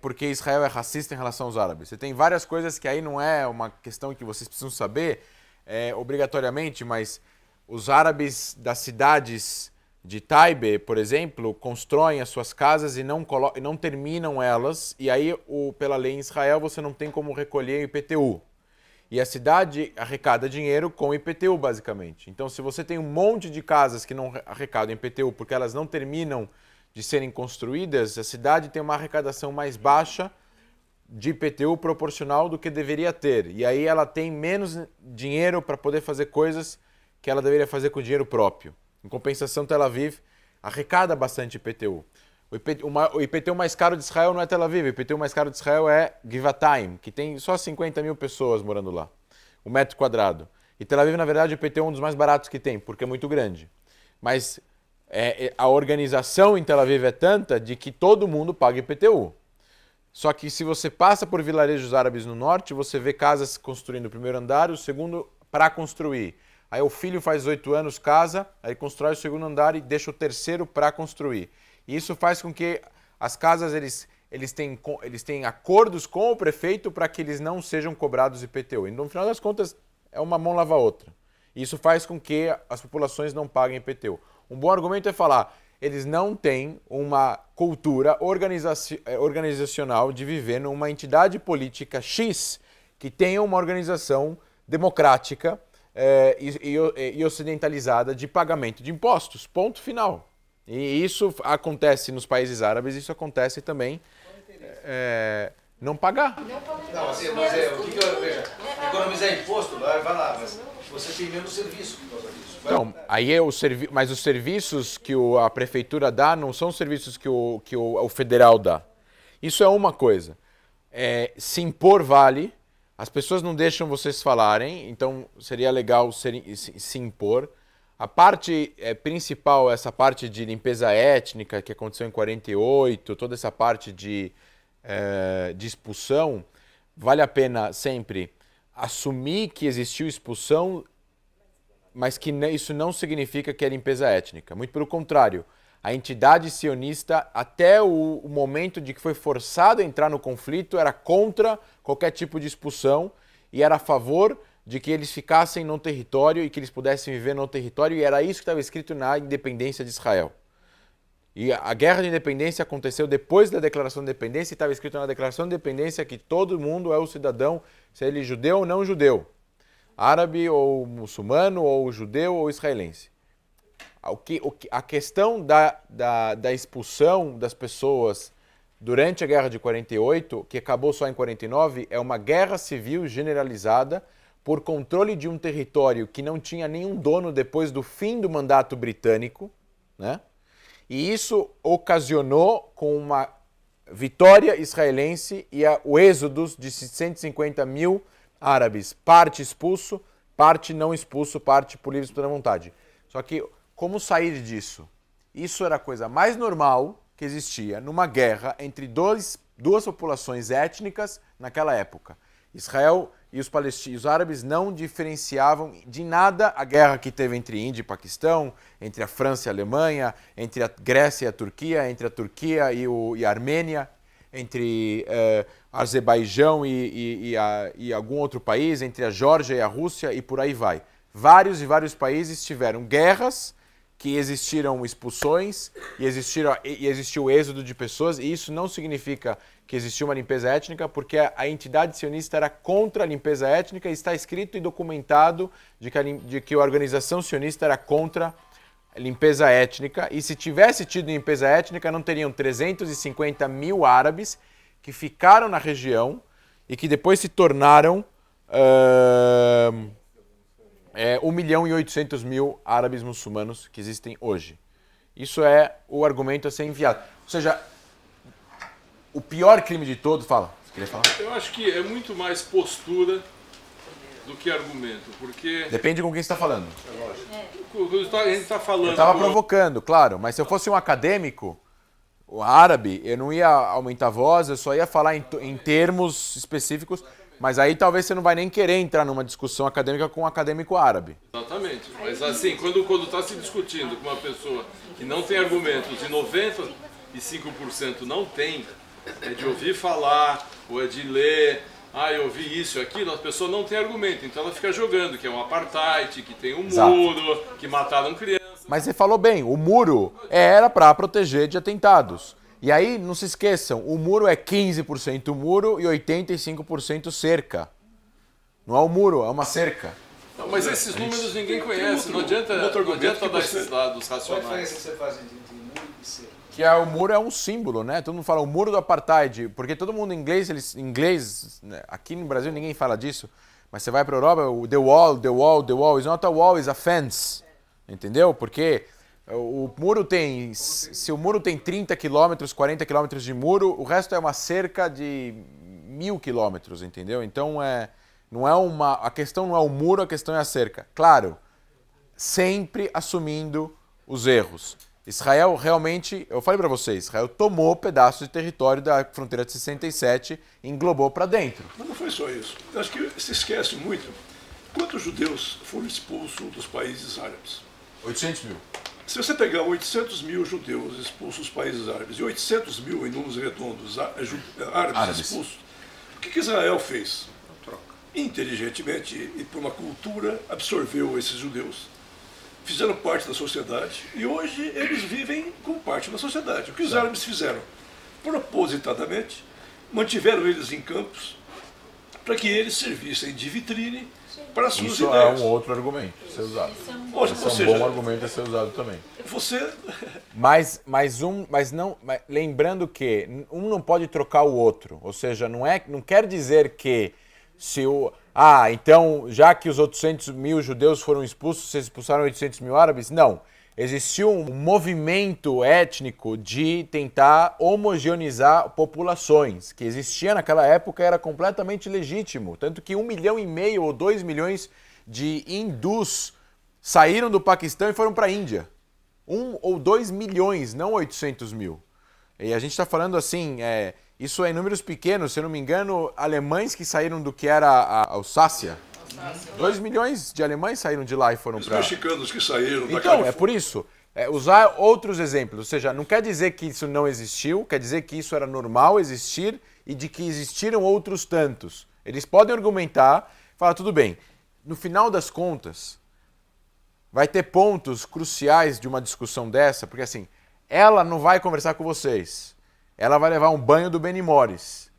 porque Israel é racista em relação aos árabes. Você tem várias coisas que aí não é uma questão que vocês precisam saber obrigatoriamente, mas os árabes das cidades de Taibe, por exemplo, constroem as suas casas e não terminam elas, e aí, pela lei em Israel, você não tem como recolher IPTU. E a cidade arrecada dinheiro com IPTU, basicamente. Então, se você tem um monte de casas que não arrecadam IPTU porque elas não terminam de serem construídas, a cidade tem uma arrecadação mais baixa de IPTU proporcional do que deveria ter. E aí ela tem menos dinheiro para poder fazer coisas que ela deveria fazer com dinheiro próprio. Em compensação, Tel Aviv arrecada bastante IPTU. O IPTU mais caro de Israel não é Tel Aviv, o IPTU mais caro de Israel é Givatayim, que tem só 50 mil pessoas morando lá, o metro quadrado. E Tel Aviv, na verdade, o IPTU é um dos mais baratos que tem, porque é muito grande. Mas a organização em Tel Aviv é tanta de que todo mundo paga IPTU. Só que se você passa por vilarejos árabes no norte, você vê casas construindo o primeiro andar e o segundo para construir. Aí o filho faz 8 anos, casa, aí constrói o segundo andar e deixa o terceiro para construir. E isso faz com que as casas eles têm acordos com o prefeito para que eles não sejam cobrados IPTU. E no final das contas, é uma mão lava a outra. E isso faz com que as populações não paguem IPTU. Um bom argumento é falar, eles não têm uma cultura organizacional de viver numa entidade política X que tenha uma organização democrática e ocidentalizada de pagamento de impostos. Ponto final. E isso acontece nos países árabes, isso acontece também não pagar. Não, assim, mas o que eu vejo? Economizar imposto, vai lá, mas você tem menos serviço por causa disso. Não, aí mas os serviços que a prefeitura dá não são serviços que o federal dá. Isso é uma coisa. Se impor vale, as pessoas não deixam vocês falarem, então seria legal se impor. A parte principal, essa parte de limpeza étnica que aconteceu em 48, toda essa parte de expulsão, vale a pena sempre assumir que existiu expulsão, mas que isso não significa que é limpeza étnica. Muito pelo contrário, a entidade sionista, até o momento de que foi forçado a entrar no conflito, era contra qualquer tipo de expulsão e era a favor de que eles ficassem no território e que eles pudessem viver no território, e era isso que estava escrito na independência de Israel. E a guerra de independência aconteceu depois da declaração de independência, e estava escrito na declaração de independência que todo mundo é o cidadão, se ele é judeu ou não judeu, árabe ou muçulmano, ou judeu ou israelense. A questão da expulsão das pessoas durante a guerra de 48, que acabou só em 49, é uma guerra civil generalizada por controle de um território que não tinha nenhum dono depois do fim do mandato britânico, né? E isso ocasionou com uma vitória israelense e o êxodo de 150 mil árabes, parte expulso, parte não expulso, parte por livre e espontânea vontade. Só que como sair disso? Isso era a coisa mais normal que existia numa guerra entre duas populações étnicas naquela época. Israel e os árabes não diferenciavam de nada a guerra que teve entre Índia e Paquistão, entre a França e a Alemanha, entre a Grécia e a Turquia, entre a Turquia e a Armênia, entre Azerbaijão e algum outro país, entre a Geórgia e a Rússia e por aí vai. Vários e vários países tiveram guerras, que existiram expulsões e existiu o êxodo de pessoas, e isso não significa que existiu uma limpeza étnica, porque a entidade sionista era contra a limpeza étnica, e está escrito e documentado de que a organização sionista era contra a limpeza étnica, e se tivesse tido limpeza étnica, não teriam 350 mil árabes que ficaram na região e que depois se tornaram 1.800.000 árabes muçulmanos que existem hoje. Isso é o argumento a ser enviado. Ou seja, o pior crime de todos... Fala, você queria falar? Eu acho que é muito mais postura do que argumento, porque... Depende com quem você está falando. A gente está falando... Eu estava provocando, claro, mas se eu fosse um acadêmico, o árabe, eu não ia aumentar a voz, eu só ia falar em termos específicos, mas aí talvez você não vai nem querer entrar numa discussão acadêmica com um acadêmico árabe. Exatamente. Mas assim, quando está se discutindo com uma pessoa que não tem argumentos e 95% não tem, é de ouvir falar, ou é de ler, eu ouvi isso e aquilo, a pessoa não tem argumento, então ela fica jogando, que é um apartheid, que tem um muro, que mataram crianças. Mas você falou bem, o muro era para proteger de atentados. E aí, não se esqueçam, o muro é 15% muro e 85% cerca. Não é um muro, é uma cerca. Não, mas esses números ninguém conhece, não adianta dar esses dados racionais. Qual é a diferença que você faz entre muro e cerca? Que o muro é um símbolo, né? Todo mundo fala o muro do apartheid, porque todo mundo em inglês, né? Aqui no Brasil ninguém fala disso, mas você vai para a Europa, o the wall is not a wall, is a fence, entendeu? Porque o muro tem, se o muro tem 30 quilômetros, 40 quilômetros de muro, o resto é uma cerca de 1000 quilômetros, entendeu? Então a questão não é o muro, a questão é a cerca. Claro, sempre assumindo os erros. Israel realmente, eu falei para vocês, Israel tomou pedaços de território da fronteira de 67 e englobou para dentro. Mas não foi só isso. Eu acho que se esquece muito quantos judeus foram expulsos dos países árabes. 800 mil. Se você pegar 800 mil judeus expulsos dos países árabes e 800 mil em números redondos árabes expulsos, o que Israel fez? Inteligentemente e por uma cultura absorveu esses judeus. Fizeram parte da sociedade e hoje eles vivem como parte da sociedade. O que os árabes fizeram? Propositadamente, mantiveram eles em campos para que eles servissem de vitrine para as suas Isso ideias. é um outro argumento a ser usado. Isso é um bom argumento a ser usado também. Você... Mas lembrando que um não pode trocar o outro. Ou seja, não quer dizer que se o... então, já que os 800 mil judeus foram expulsos, vocês expulsaram 800 mil árabes? Não. Existiu um movimento étnico de tentar homogeneizar populações, que existia naquela época, era completamente legítimo. Tanto que 1,5 milhão ou 2 milhões de hindus saíram do Paquistão e foram para a Índia. 1 ou 2 milhões, não 800 mil. E a gente está falando assim... Isso é em números pequenos, se eu não me engano, alemães que saíram do que era a Alsácia. 2 milhões de alemães saíram de lá e foram para... Os mexicanos que saíram da Então, Califórnia. é por isso. Usar outros exemplos. Ou seja, não quer dizer que isso não existiu, quer dizer que isso era normal existir e de que existiram outros tantos. Eles podem argumentar, falar, tudo bem, no final das contas, vai ter pontos cruciais de uma discussão dessa, porque assim, ela não vai conversar com vocês. Ela vai levar um banho do Benny Morris,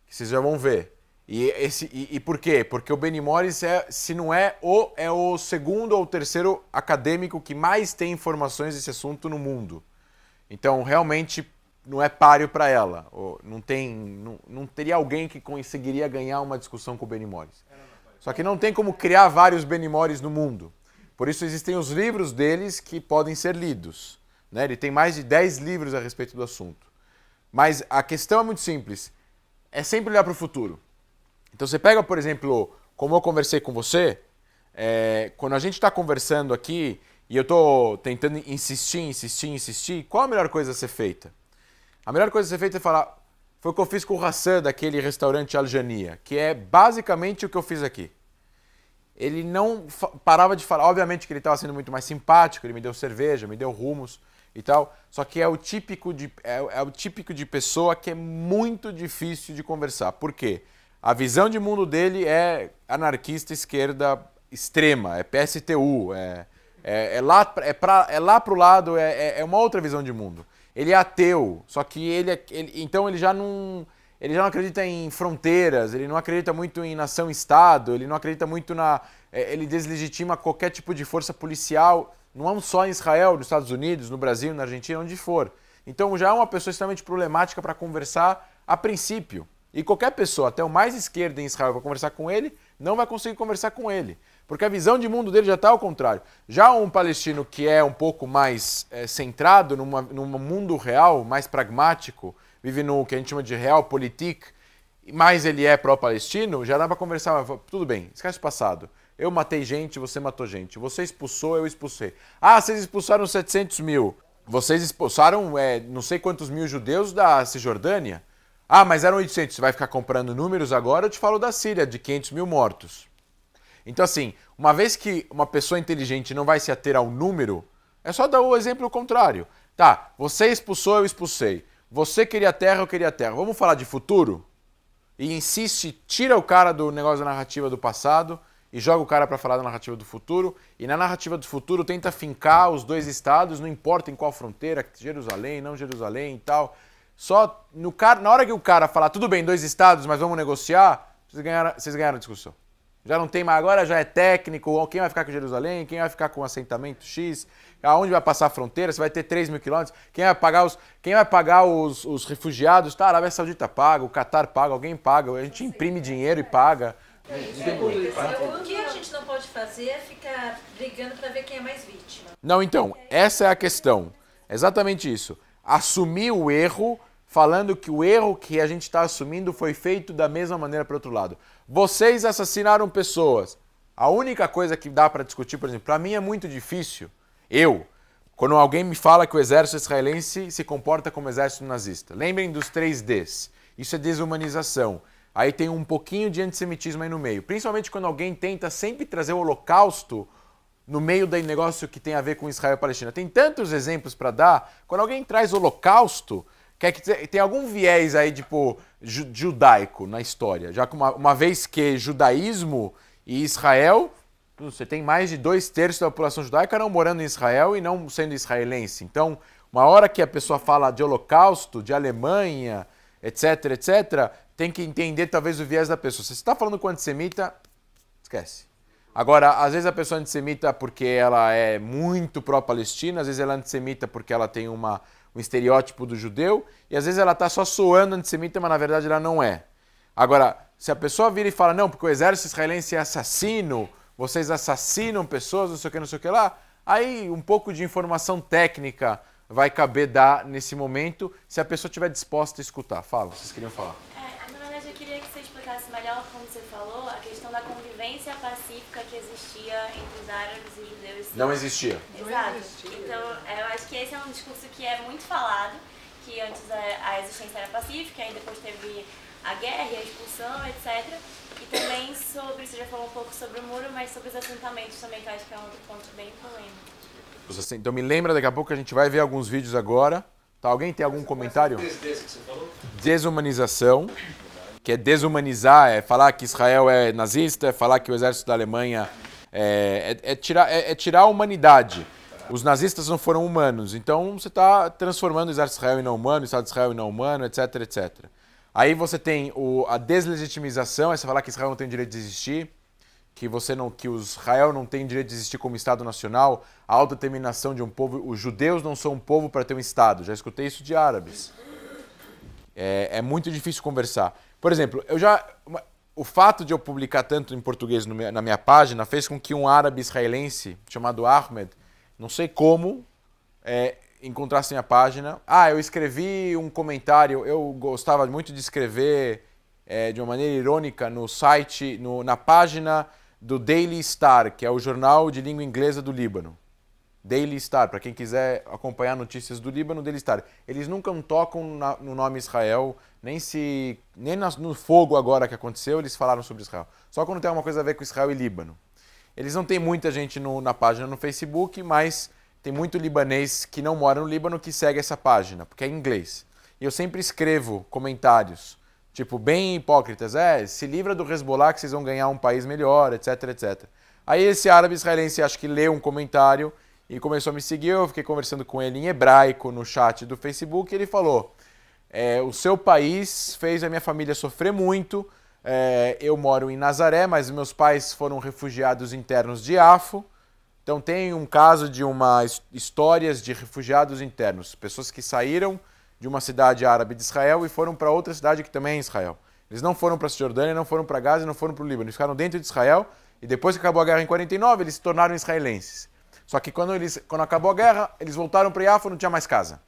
que vocês já vão ver. E por quê? Porque o Benny Morris se não é o segundo ou terceiro acadêmico que mais tem informações desse assunto no mundo. Então, realmente, não é páreo para ela. Não teria alguém que conseguiria ganhar uma discussão com o Benny Morris. Só que não tem como criar vários Benny Morris no mundo. Por isso existem os livros deles que podem ser lidos, né? Ele tem mais de 10 livros a respeito do assunto. Mas a questão é muito simples. É sempre olhar para o futuro. Então você pega, por exemplo, como eu conversei com você, quando a gente está conversando aqui e eu estou tentando insistir, qual a melhor coisa a ser feita? A melhor coisa a ser feita é falar, foi o que eu fiz com o Hassan daquele restaurante Aljania, que é basicamente o que eu fiz aqui. Ele não parava de falar, obviamente que ele estava sendo muito mais simpático, ele me deu cerveja, me deu rumos, e tal, só que é o típico de pessoa que é muito difícil de conversar. Por quê? A visão de mundo dele é anarquista esquerda extrema, é PSTU, é lá pro lado, é uma outra visão de mundo. Ele é ateu, só que então ele já não acredita em fronteiras, ele não acredita muito em nação-estado, ele não acredita muito ele deslegitima qualquer tipo de força policial. Não só em Israel, nos Estados Unidos, no Brasil, na Argentina, onde for. Então já é uma pessoa extremamente problemática para conversar a princípio. E qualquer pessoa, até o mais esquerda em Israel, para conversar com ele, não vai conseguir conversar com ele. Porque a visão de mundo dele já está ao contrário. Já um palestino que é um pouco mais centrado num mundo real, mais pragmático, vive no que a gente chama de realpolitik, mas ele é pró-palestino, já dá para conversar. Mas, tudo bem, esquece o passado. Eu matei gente, você matou gente. Você expulsou, eu expulsei. Vocês expulsaram 700 mil. Vocês expulsaram não sei quantos mil judeus da Cisjordânia. Mas eram 800. Você vai ficar comprando números agora? Eu te falo da Síria, de 500 mil mortos. Então assim, uma vez que uma pessoa inteligente não vai se ater ao número, é só dar o exemplo contrário. Tá, você expulsou, eu expulsei. você queria terra, eu queria terra. Vamos falar de futuro? E insiste, tira o cara do negócio da narrativa do passado e joga o cara para falar da narrativa do futuro. E na narrativa do futuro tenta fincar os dois estados, não importa em qual fronteira, Jerusalém, não Jerusalém e tal. Só na hora que o cara falar, tudo bem, 2 estados, mas vamos negociar, vocês ganharam a discussão. Já não tem mais, agora já é técnico, quem vai ficar com Jerusalém, quem vai ficar com o assentamento X, aonde vai passar a fronteira, se vai ter 3 mil quilômetros, quem vai pagar os refugiados, tá, a Arábia Saudita paga, o Catar paga, alguém paga, a gente imprime dinheiro e paga. O que a gente não pode fazer é ficar brigando para ver quem é mais vítima. Não, então, essa é a questão, exatamente isso. Assumir o erro, falando que o erro que a gente está assumindo foi feito da mesma maneira para o outro lado. Vocês assassinaram pessoas. A única coisa que dá para discutir, por exemplo, para mim é muito difícil. Quando alguém me fala que o exército israelense se comporta como exército nazista. Lembrem dos 3 Ds. Isso é desumanização. Aí tem um pouquinho de antissemitismo aí no meio. Principalmente quando alguém tenta sempre trazer o holocausto no meio do negócio que tem a ver com Israel e Palestina. Tem tantos exemplos para dar. Quando alguém traz holocausto, quer que tem algum viés aí, tipo, judaico na história. Já que uma vez que judaísmo e Israel, você tem mais de 2/3 da população judaica não morando em Israel e não sendo israelense. Então, uma hora que a pessoa fala de holocausto, de Alemanha, etc, etc, tem que entender talvez o viés da pessoa. Se você está falando com antissemita, esquece. Agora, às vezes a pessoa é antissemita porque ela é muito pró-Palestina, às vezes ela é antissemita porque ela tem um estereótipo do judeu, e às vezes ela está só soando antissemita, mas na verdade ela não é. Agora, se a pessoa vira e fala, não, porque o exército israelense é assassino, vocês assassinam pessoas, não sei o que lá, aí um pouco de informação técnica vai caber dar nesse momento, se a pessoa estiver disposta a escutar. Fala, vocês queriam falar. Na verdade, eu queria que você explicasse melhor, como você falou, a questão da convivência pacífica que existia entre os árabes e judeus. Não existia. Exato. Então, eu acho que esse é um discurso que é muito falado, que antes a existência era pacífica, aí depois teve a guerra e a expulsão, etc. E também sobre, você já falou um pouco sobre o muro, mas sobre os assentamentos também, que eu acho que é um outro ponto bem polêmico. Então me lembra, daqui a pouco a gente vai ver alguns vídeos agora. Tá, alguém tem algum comentário? Desumanização, que é desumanizar, é falar que Israel é nazista, é falar que o exército da Alemanha é tirar a humanidade. Os nazistas não foram humanos, então você está transformando o exército de Israel em não humano, o Estado de Israel em não humano, etc, etc. Aí você tem a deslegitimização, é você falar que Israel não tem direito de existir, que o Israel não tem direito de existir como Estado nacional, a autodeterminação de um povo, os judeus não são um povo para ter um Estado. Já escutei isso de árabes. É muito difícil conversar. Por exemplo, o fato de eu publicar tanto em português na minha página fez com que um árabe israelense chamado Ahmed, não sei como, encontrasse minha página. Eu escrevi um comentário, eu gostava muito de escrever de uma maneira irônica no site, na página do Daily Star, que é o jornal de língua inglesa do Líbano. Daily Star, para quem quiser acompanhar notícias do Líbano, Daily Star. Eles nunca tocam no nome Israel, nem no fogo agora que aconteceu, eles falaram sobre Israel. Só quando tem alguma coisa a ver com Israel e Líbano. Eles não têm muita gente na página no Facebook, mas tem muito libanês que não mora no Líbano que segue essa página, porque é em inglês. E eu sempre escrevo comentários, tipo, bem hipócritas. Se livra do Hezbollah que vocês vão ganhar um país melhor, etc, etc. Aí esse árabe israelense acho que leu um comentário e começou a me seguir. Eu fiquei conversando com ele em hebraico no chat do Facebook e ele falou, o seu país fez a minha família sofrer muito, eu moro em Nazaré, mas meus pais foram refugiados internos de Yafo. Então tem um caso de histórias de refugiados internos, pessoas que saíram de uma cidade árabe de Israel e foram para outra cidade que também é Israel. Eles não foram para a Cisjordânia, não foram para Gaza e não foram para o Líbano. Eles ficaram dentro de Israel e depois que acabou a guerra em 49, eles se tornaram israelenses. Só que quando acabou a guerra, eles voltaram para Yafo e não tinha mais casa.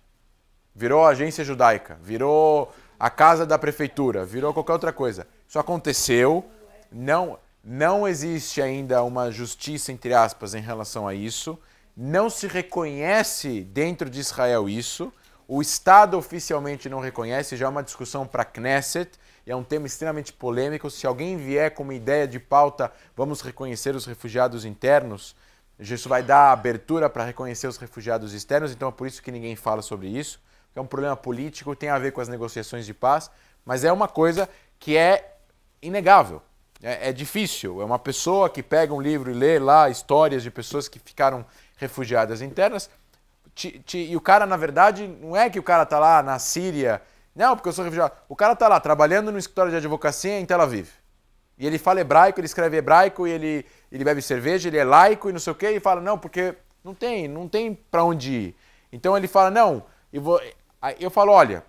Virou agência judaica, virou a casa da prefeitura, virou qualquer outra coisa. Isso aconteceu, não existe ainda uma justiça, entre aspas, em relação a isso. Não se reconhece dentro de Israel isso. O Estado oficialmente não reconhece, já é uma discussão para a Knesset, e é um tema extremamente polêmico. Se alguém vier com uma ideia de pauta, vamos reconhecer os refugiados internos, isso vai dar abertura para reconhecer os refugiados externos, então é por isso que ninguém fala sobre isso, que é um problema político, tem a ver com as negociações de paz, mas é uma coisa que é inegável. É difícil. É uma pessoa que pega um livro e lê lá histórias de pessoas que ficaram refugiadas internas. E o cara, na verdade, não é que o cara tá lá na Síria, não, porque eu sou refugiado. O cara tá lá trabalhando no escritório de advocacia em Tel Aviv. E ele fala hebraico, ele escreve hebraico, e ele bebe cerveja, ele é laico e não sei o quê, e fala, não, porque não tem para onde ir. Então ele fala, não, eu falo, olha,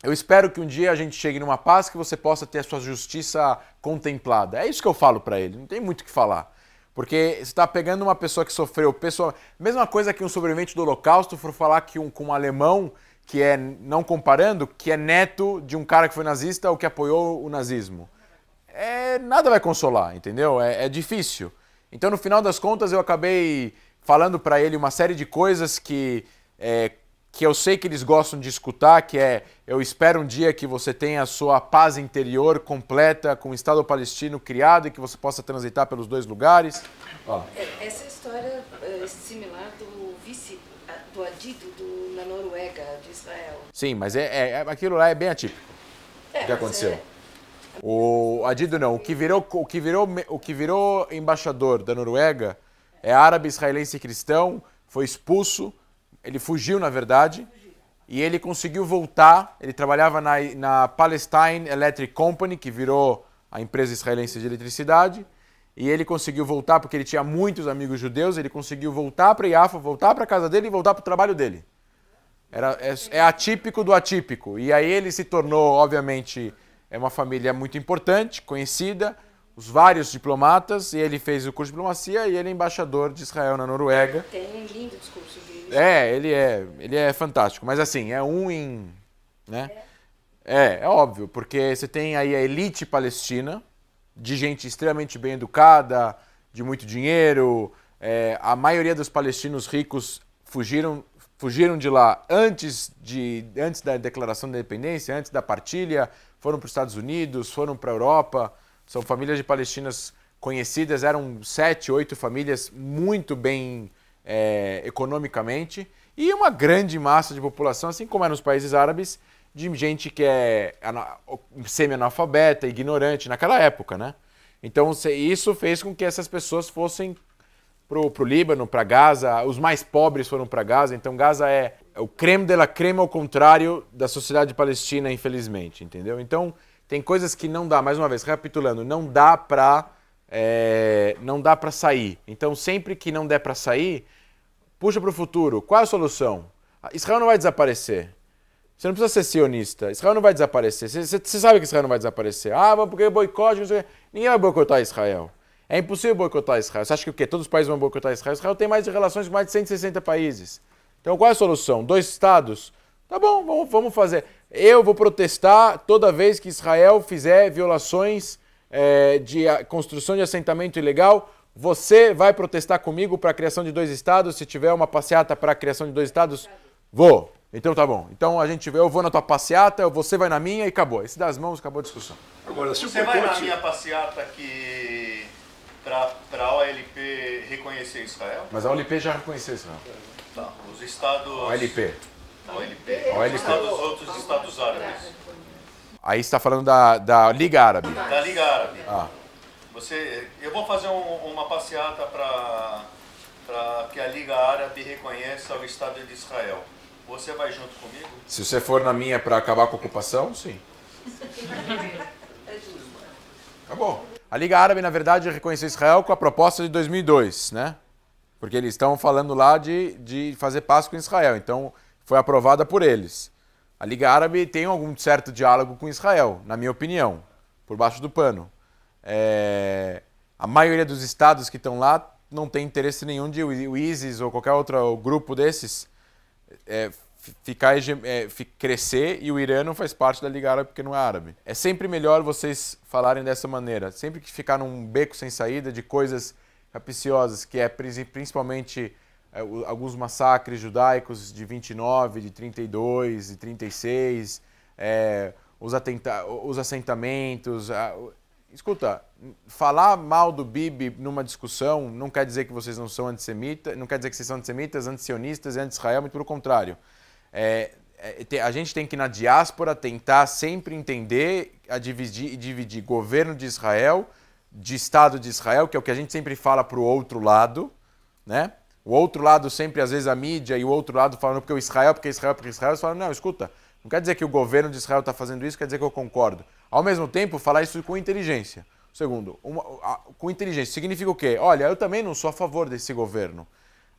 eu espero que um dia a gente chegue numa paz que você possa ter a sua justiça contemplada. É isso que eu falo para ele, não tem muito o que falar. Porque você está pegando uma pessoa que sofreu, mesma coisa que um sobrevivente do Holocausto for falar que com um alemão, que é, não comparando, que é neto de um cara que foi nazista ou que apoiou o nazismo. Nada vai consolar, entendeu? É difícil. Então, no final das contas, eu acabei falando para ele uma série de coisas que eu sei que eles gostam de escutar, que eu espero um dia que você tenha a sua paz interior completa, com o Estado palestino criado e que você possa transitar pelos dois lugares. Essa história é similar do vice, do Adido na Noruega, de Israel. Sim, mas aquilo lá é bem atípico. O que aconteceu? O Adido não, o que virou embaixador da Noruega é árabe, israelense e cristão, foi expulso, ele fugiu na verdade, e ele conseguiu voltar, ele trabalhava na Palestine Electric Company, que virou a empresa israelense de eletricidade, e ele conseguiu voltar porque ele tinha muitos amigos judeus, ele conseguiu voltar para Yafa, voltar para a casa dele e voltar para o trabalho dele. É atípico do atípico, e aí ele se tornou, obviamente... É uma família muito importante, conhecida, os vários diplomatas, e ele fez o curso de diplomacia e ele é embaixador de Israel na Noruega. Tem um lindo discurso dele. Ele é fantástico, mas assim, né? É óbvio, porque você tem aí a elite palestina, de gente extremamente bem educada, de muito dinheiro, a maioria dos palestinos ricos fugiram de lá antes da declaração da independência, antes da partilha, foram para os Estados Unidos, foram para a Europa, são famílias de palestinas conhecidas, eram 7, 8 famílias muito bem economicamente, e uma grande massa de população, assim como é nos países árabes, de gente que é semi-analfabeta, ignorante, naquela época, né? Então isso fez com que essas pessoas fossem pro Líbano, para Gaza, os mais pobres foram para Gaza, então Gaza é o creme de la creme ao contrário da sociedade palestina, infelizmente, entendeu? Então tem coisas que não dá, mais uma vez, recapitulando, não dá para sair. Então sempre que não der para sair, puxa para o futuro, qual é a solução? Israel não vai desaparecer. Você não precisa ser sionista, Israel não vai desaparecer, você sabe que Israel não vai desaparecer. Porque boicote, não sei o quê. Ninguém vai boicotar Israel. É impossível boicotar Israel. Você acha que o quê? Todos os países vão boicotar Israel? Israel tem mais de relações com mais de 160 países. Então qual é a solução? 2 estados? Tá bom, vamos fazer. Eu vou protestar toda vez que Israel fizer violações de construção de assentamento ilegal. Você vai protestar comigo para a criação de 2 estados? Se tiver uma passeata para a criação de 2 estados, vou. Então tá bom. Então eu vou na tua passeata, você vai na minha e acabou. Esse das mãos, acabou a discussão. Agora, se você vai na minha passeata para a OLP reconhecer Israel? Mas a OLP já reconheceu Israel. Tá. Os estados... OLP. Os outros estados árabes. Aí você está falando da Liga Árabe. Da Liga Árabe. Ah. Eu vou fazer uma passeata para que a Liga Árabe reconheça o Estado de Israel. Você vai junto comigo? Se você for na minha para acabar com a ocupação, sim. Acabou. A Liga Árabe, na verdade, reconheceu Israel com a proposta de 2002, né? Porque eles estão falando lá de fazer paz com Israel. Então, foi aprovada por eles. A Liga Árabe tem algum certo diálogo com Israel, na minha opinião, por baixo do pano. A maioria dos estados que estão lá não tem interesse nenhum de o ISIS ou qualquer outro grupo desses crescer, e o Irã não faz parte da Liga Árabe porque não é árabe. É sempre melhor vocês falarem dessa maneira. Sempre que ficar num beco sem saída de coisas capciosas, que é principalmente alguns massacres judaicos de 29, de 32, de 36, os assentamentos. Escuta, falar mal do Bibi numa discussão não quer dizer que vocês não quer dizer que vocês são antissemitas, antisionistas e anti-Israel, muito pelo contrário. a gente tem que, na diáspora, tentar sempre entender e dividir governo de Israel, de Estado de Israel, que é o que a gente sempre fala para o outro lado, né? O outro lado sempre, às vezes, a mídia e o outro lado falando porque Israel, eles falam, não, escuta, não quer dizer que o governo de Israel está fazendo isso, quer dizer que eu concordo. Ao mesmo tempo, falar isso com inteligência. Segundo, com inteligência significa o quê? Olha, eu também não sou a favor desse governo.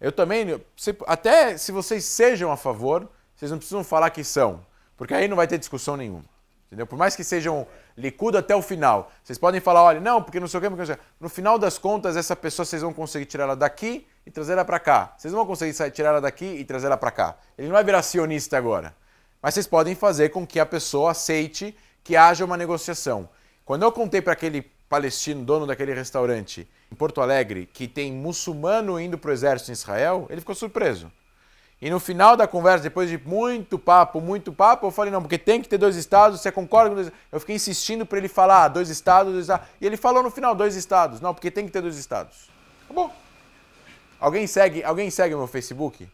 Eu também, até se vocês sejam a favor, vocês não precisam falar que são, porque aí não vai ter discussão nenhuma. Entendeu? Por mais que sejam Likud até o final, vocês podem falar, olha, não, porque não sei o quê, porque não sei o quê. No final das contas, essa pessoa vocês vão conseguir tirar ela daqui e trazer ela para cá. Vocês não vão conseguir tirar ela daqui e trazer ela para cá. Ele não vai virar sionista agora. Mas vocês podem fazer com que a pessoa aceite que haja uma negociação. Quando eu contei para aquele palestino, dono daquele restaurante em Porto Alegre, que tem muçulmano indo para o exército em Israel, ele ficou surpreso. E no final da conversa, depois de muito papo, eu falei, não, porque tem que ter 2 estados, você concorda com 2 estados? Eu fiquei insistindo para ele falar 2 estados, 2 estados. E ele falou no final 2 estados. Não, porque tem que ter 2 estados. Acabou. Alguém segue o meu Facebook?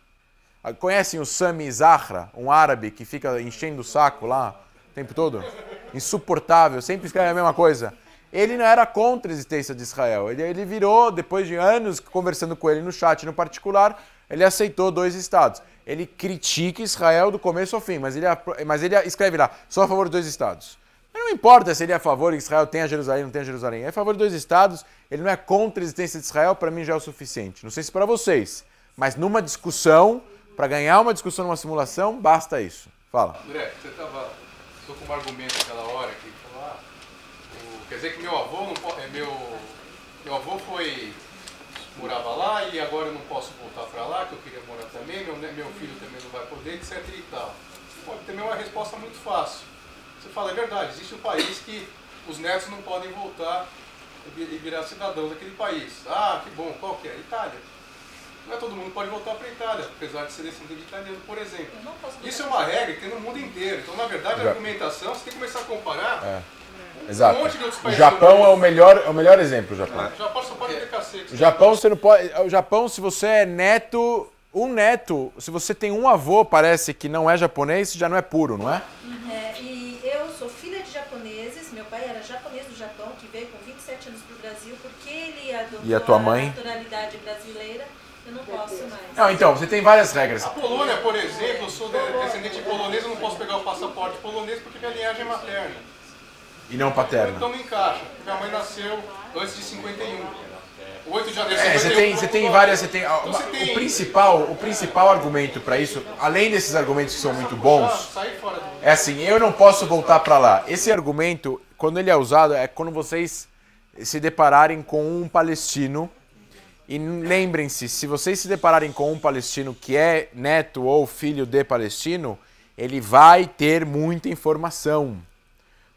Conhecem o Sami Zahra, um árabe que fica enchendo o saco lá o tempo todo? Insuportável, sempre escreve a mesma coisa. Ele não era contra a existência de Israel. Ele virou, depois de anos conversando com ele no chat, no particular, ele aceitou 2 estados. Ele critica Israel do começo ao fim, mas ele escreve lá, sou a favor de 2 estados. Mas não importa se ele é a favor que Israel tenha Jerusalém ou não tenha Jerusalém. Ele é a favor de 2 estados, ele não é contra a existência de Israel, para mim já é o suficiente. Não sei se para vocês, mas numa discussão, para ganhar uma discussão numa simulação, basta isso. Fala. André, você estou com um argumento naquela hora que falou, quer dizer que meu avô não pode, meu avô morava lá e agora eu não posso voltar para lá, que eu queria morar também, meu filho também não vai poder, etc e tal. Pode ter uma resposta muito fácil. Você fala, é verdade, existe um país que os netos não podem voltar e virar cidadãos daquele país. Ah, que bom, qual que é? Itália. Não é todo mundo pode voltar para a Itália, apesar de ser descendente de italiano, por exemplo. Isso é uma regra que tem no mundo inteiro. Então, na verdade, a argumentação, você tem que começar a comparar Exato. um monte de outros O países. Japão é o melhor exemplo, o Japão. O Japão só pode ter cacete. O Japão, você não pode. O Japão, se você é neto, se você tem um avô, parece que não é japonês, já não é puro, não é? E eu sou filha de japoneses, meu pai era japonês do Japão, que veio com 27 anos para o Brasil, porque ele adotou E a tua mãe? naturalidade brasileira, eu não posso mais. Não, então, você tem várias regras. A Polônia, por exemplo, eu sou descendente de polonês, eu não posso pegar o passaporte polonês porque minha linhagem é materna. E não paterna. Então não encaixa. Minha mãe nasceu antes de 51. 8 de janeiro de 51. Você tem várias. O principal argumento para isso, além desses argumentos que são muito bons, é assim, eu não posso voltar para lá. Esse argumento, quando ele é usado, é quando vocês se depararem com um palestino. E lembrem-se, se vocês se depararem com um palestino que é neto ou filho de palestino, ele vai ter muita informação.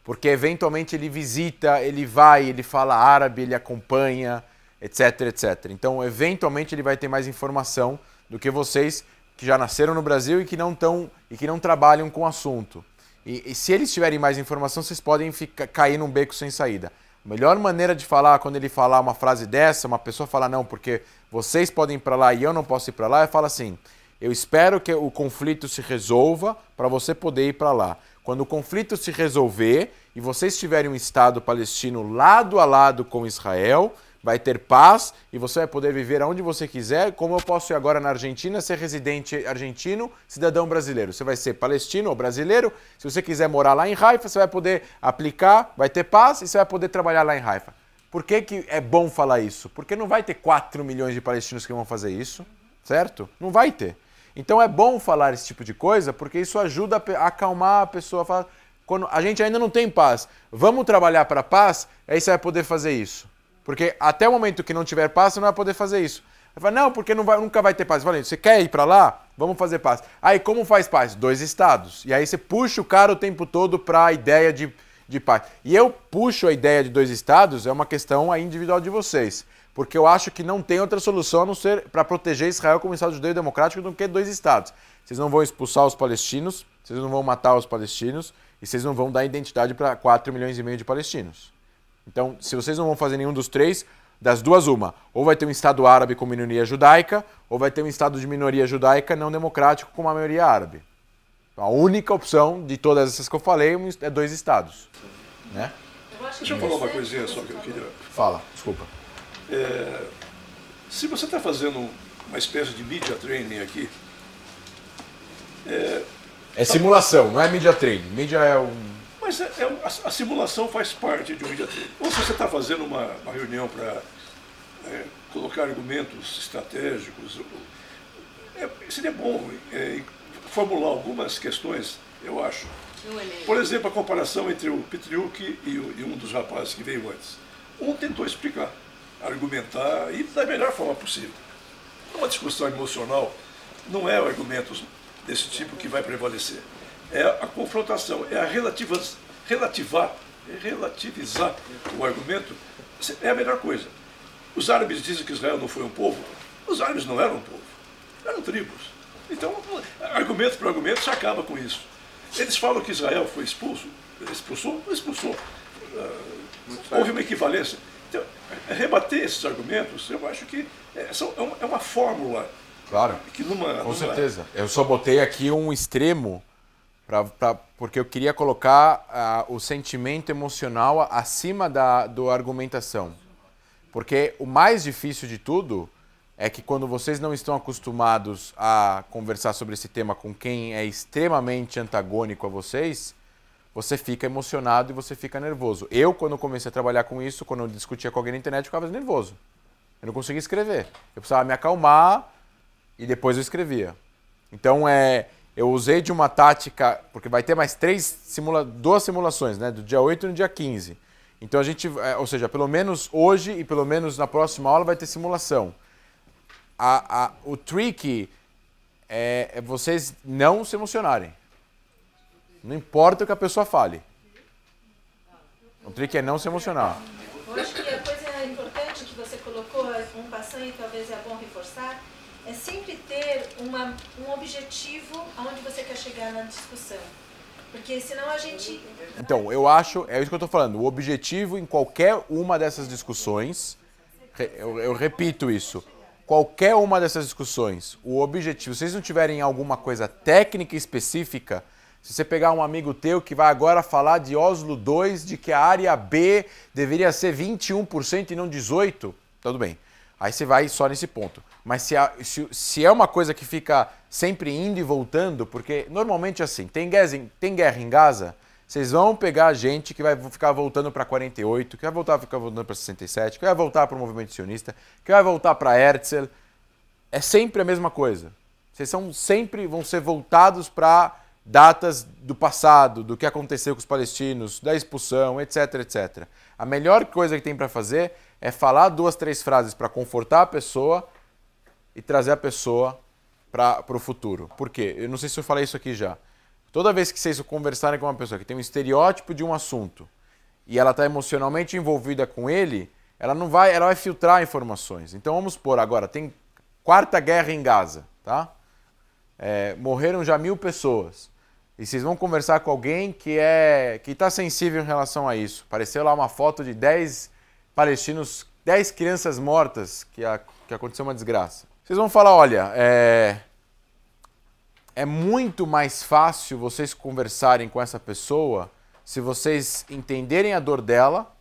Porque eventualmente ele visita, ele vai, ele fala árabe, ele acompanha, etc, etc. Então, eventualmente ele vai ter mais informação do que vocês que já nasceram no Brasil e que não trabalham com o assunto. E se eles tiverem mais informação, vocês podem cair num beco sem saída. A melhor maneira de falar, quando ele falar uma frase dessa, uma pessoa fala não, porque vocês podem ir para lá e eu não posso ir para lá, fala assim, eu espero que o conflito se resolva para você poder ir para lá. Quando o conflito se resolver e vocês tiverem um Estado palestino lado a lado com Israel, vai ter paz e você vai poder viver aonde você quiser, como eu posso ir agora na Argentina, ser residente argentino, cidadão brasileiro. Você vai ser palestino ou brasileiro, se você quiser morar lá em Haifa, você vai poder aplicar, vai ter paz e você vai poder trabalhar lá em Haifa. Por que é bom falar isso? Porque não vai ter 4 milhões de palestinos que vão fazer isso, certo? Não vai ter. Então é bom falar esse tipo de coisa, porque isso ajuda a acalmar a pessoa. Quando a gente ainda não tem paz, vamos trabalhar para a paz, aí você vai poder fazer isso. Porque até o momento que não tiver paz, você não vai poder fazer isso. Vai falar, não, porque nunca vai ter paz. Eu falei, você quer ir para lá? Vamos fazer paz. Aí, como faz paz? 2 estados. E aí você puxa o cara o tempo todo para a ideia de paz. E eu puxo a ideia de 2 estados, é uma questão aí individual de vocês. Porque eu acho que não tem outra solução a não ser para proteger Israel como Estado judeu e democrático do que 2 estados. Vocês não vão expulsar os palestinos, vocês não vão matar os palestinos e vocês não vão dar identidade para 4,5 milhões de palestinos. Então, se vocês não vão fazer nenhum dos 3, das 2 uma. Ou vai ter um Estado árabe com minoria judaica, ou vai ter um Estado de minoria judaica não democrático com uma maioria árabe. A única opção de todas essas que eu falei é 2 estados. Né? Deixa eu falar uma coisinha só que eu queria... Fala, desculpa. Se você está fazendo uma espécie de media training aqui... É simulação, não é media training. Media é um... Mas a simulação faz parte de um media training. Ou se você está fazendo uma reunião para colocar argumentos estratégicos, seria bom formular algumas questões, eu acho. Por exemplo, a comparação entre o Petriuc e um dos rapazes que veio antes. Um tentou explicar, argumentar e da melhor forma possível. Uma discussão emocional não é argumentos desse tipo que vai prevalecer. É a confrontação, é a relativizar o argumento, é a melhor coisa. Os árabes dizem que Israel não foi um povo. Os árabes não eram um povo, eram tribos. Então, argumento por argumento se acaba com isso. Eles falam que Israel foi expulsou? Não expulsou. Houve uma equivalência. Então, rebater esses argumentos, eu acho que é uma fórmula. Claro, que com certeza. Eu só botei aqui um extremo porque eu queria colocar o sentimento emocional acima da argumentação. Porque o mais difícil de tudo é que quando vocês não estão acostumados a conversar sobre esse tema com quem é extremamente antagônico a vocês, você fica emocionado e você fica nervoso. Eu, quando comecei a trabalhar com isso, quando eu discutia com alguém na internet, eu ficava nervoso. Eu não conseguia escrever. Eu precisava me acalmar e depois eu escrevia. Então, eu usei de uma tática, porque vai ter mais 2 simulações, né? Do dia 8 e no dia 15. Então, ou seja, pelo menos hoje e pelo menos na próxima aula vai ter simulação. O trick é vocês não se emocionarem. Não importa o que a pessoa fale. O trick é não se emocionar. Eu acho que a coisa importante que você colocou, um passando e talvez é bom reforçar, é sempre ter um objetivo aonde você quer chegar na discussão. Porque senão a gente... Então, eu acho, é isso que eu estou falando, o objetivo em qualquer uma dessas discussões, eu repito isso, qualquer uma dessas discussões, o objetivo, se vocês não tiverem alguma coisa técnica específica, se você pegar um amigo teu que vai agora falar de Oslo 2, de que a área B deveria ser 21% e não 18%, tudo bem. Aí você vai só nesse ponto. Mas se é uma coisa que fica sempre indo e voltando, porque normalmente assim, tem guerra em Gaza, vocês vão pegar gente que vai ficar voltando para 48, que vai ficar voltando para 67, que vai voltar para o movimento sionista, que vai voltar para Herzl. É sempre a mesma coisa. Vocês sempre vão ser voltados para datas do passado, do que aconteceu com os palestinos, da expulsão, etc, etc. A melhor coisa que tem para fazer é falar 2, 3 frases para confortar a pessoa e trazer a pessoa para o futuro. Por quê? Eu não sei se eu falei isso aqui já. Toda vez que vocês conversarem com uma pessoa que tem um estereótipo de um assunto e ela está emocionalmente envolvida com ele, ela vai filtrar informações. Então vamos supor agora, tem 4ª guerra em Gaza, tá? Morreram já 1000 pessoas. E vocês vão conversar com alguém que está sensível em relação a isso. Apareceu lá uma foto de 10 palestinos, 10 crianças mortas, que aconteceu uma desgraça. Vocês vão falar, olha, é muito mais fácil vocês conversarem com essa pessoa se vocês entenderem a dor dela,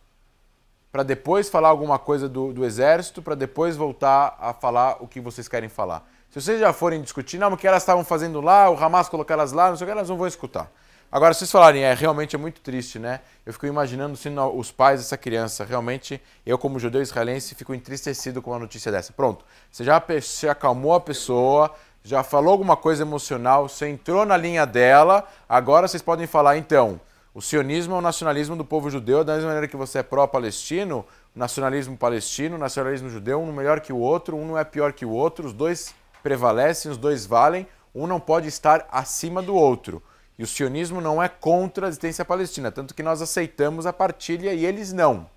para depois falar alguma coisa do exército, para depois voltar a falar o que vocês querem falar. Se vocês já forem discutir, não, o que elas estavam fazendo lá, o Hamas colocou elas lá, não sei o que, elas não vão escutar. Agora, se vocês falarem, realmente é muito triste, né? Eu fico imaginando sendo os pais dessa criança. Realmente, eu como judeu israelense, fico entristecido com uma notícia dessa. Pronto, você já acalmou a pessoa, já falou alguma coisa emocional, você entrou na linha dela, agora vocês podem falar, então, o sionismo é o nacionalismo do povo judeu, da mesma maneira que você é pró-palestino, o nacionalismo palestino, o nacionalismo judeu, um melhor que o outro, um não é pior que o outro, os dois prevalecem, os dois valem, um não pode estar acima do outro. E o sionismo não é contra a existência palestina, tanto que nós aceitamos a partilha e eles não.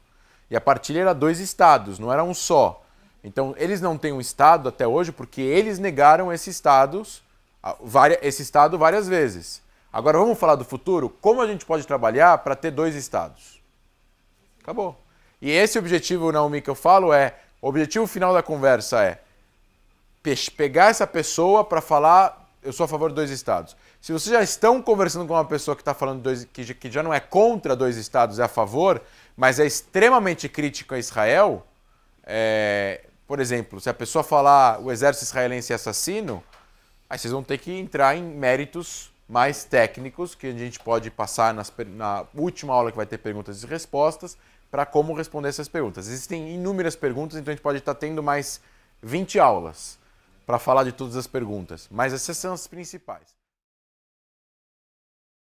E a partilha era 2 estados, não era um só. Então, eles não têm um estado até hoje porque eles negaram esse estado várias vezes. Agora, vamos falar do futuro? Como a gente pode trabalhar para ter 2 estados? Acabou. E esse objetivo, Naomi, que eu falo o objetivo final da conversa é pegar essa pessoa para falar, eu sou a favor de 2 estados. Se vocês já estão conversando com uma pessoa que está falando que já não é contra 2 estados, é a favor, mas é extremamente crítico a Israel, por exemplo, se a pessoa falar o exército israelense é assassino, aí vocês vão ter que entrar em méritos mais técnicos, que a gente pode passar na última aula que vai ter perguntas e respostas, para como responder essas perguntas. Existem inúmeras perguntas, então a gente pode estar tendo mais 20 aulas para falar de todas as perguntas, mas essas são as principais.